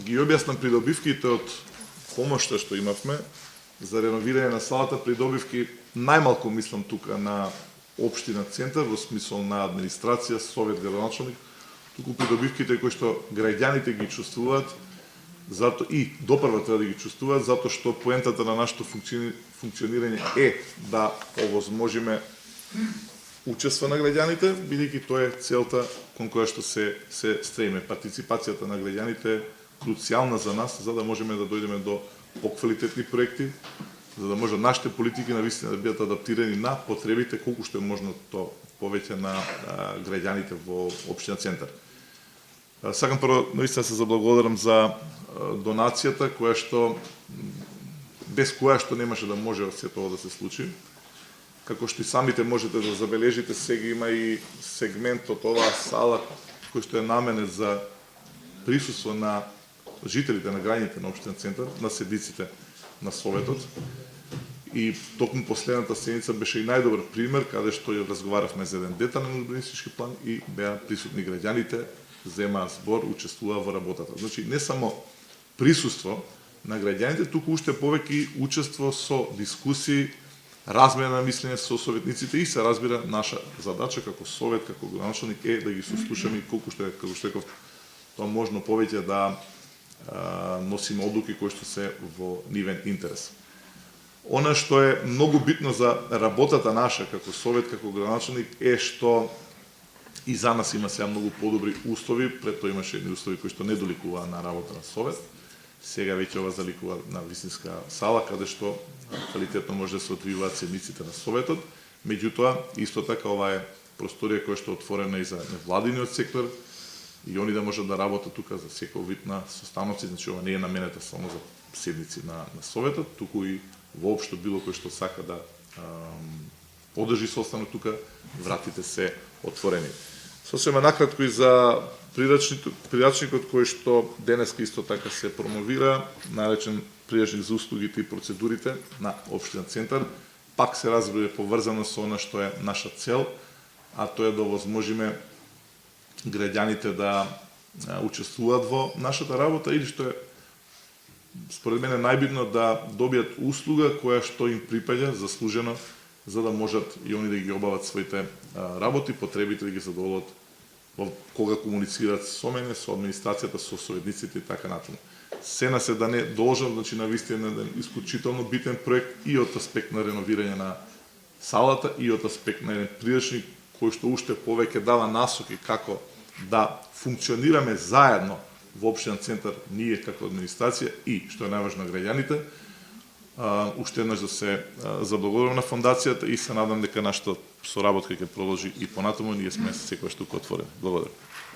ги објаснам придобивките од помошта што имавме за реновирање на салата, придобивки најмалку мислам тука на општина Центар во смисол на администрација, совет, градоначалник, туку придобивките кои што граѓаните ги чувствуваат, зато и допрва треба да ги чувствуваат, затоа што поентата на нашето функционирање е да овозможиме учество на граѓаните, бидејќи тоа е целта кон која што се стремиме. Партиципацијата на граѓаните е круцијална за нас, за да можеме да дојдеме до поквалитетни проекти, за да може нашите политики навистина да бидат адаптирани на потребите колку што е можно то повеќе на граѓаните во општина Центар. Сакам прво наистина се заблагодарам за донацијата која што без која што немаше да може се тоа да се случи. Како што и самите можете да забележите, сега има и сегмент од оваа сала кој што е наменет за присуство на жителите, на граѓаните на општина Центар, на седниците на Советот. И токму последната седница беше и најдобар пример, каде што ја разговаравме за еден детален урбанистички план и беа присутни граѓаните, земаа збор, учествуваа во работата. Значи, не само присуство на граѓаните, туку уште повеќе учество со дискусии, размена на мислење со советниците и се разбира наша задача како совет, како градоначалник е да ги сослушаме и колку што е, како што реков, тоа можно повеќе да носиме одлуки кои што се во нивен интерес. Она што е многу битно за работата наша како совет, како градоначалник е што и за нас има сега многу подобри услови, пред тоа имаше едни услови кои што не доликуваа на работа на совет. Сега веќе ова заликува на вистинска сала, каде што квалитетно може да се одвиваат седниците на советот. Меѓутоа, исто така ова е просторија која што е отворена и за невладиниот сектор, и они да можат да работат тука за секој вид на состаноци, значи ова не е наменета само за седници на советот, туку и воопшто било кој што сака да одржи состанок тука, вратите се отворени. Сосема накратко и за прирачникот кој што денеска исто така се промовира, наречен прирачник за услугите и процедурите на општина Центар, пак се разбира поврзано со она што е наша цел, а тоа е да овозможиме граѓаните да учествуваат во нашата работа или што е според мене најбитно да добијат услуга која што им припаѓа заслужено, за да можат и они да ги обават своите работи, потребите да ги задоволат кога комуницираат со мене, со администрацијата, со советниците и така натаму. Сена се да не должам, значи навистина еден исклучително битен проект и од аспект на реновирање на салата и од аспект на еден прирачник кој што уште повеќе дава насоки како да функционираме заедно во општина Центар, ние како администрација и, што е најважно, граѓаните. Уште еднаш да се заблагодарам на фондацијата и се надам дека нашата соработка ќе продолжи и понатаму. Ние сме секогаш тука отворени. Благодарам.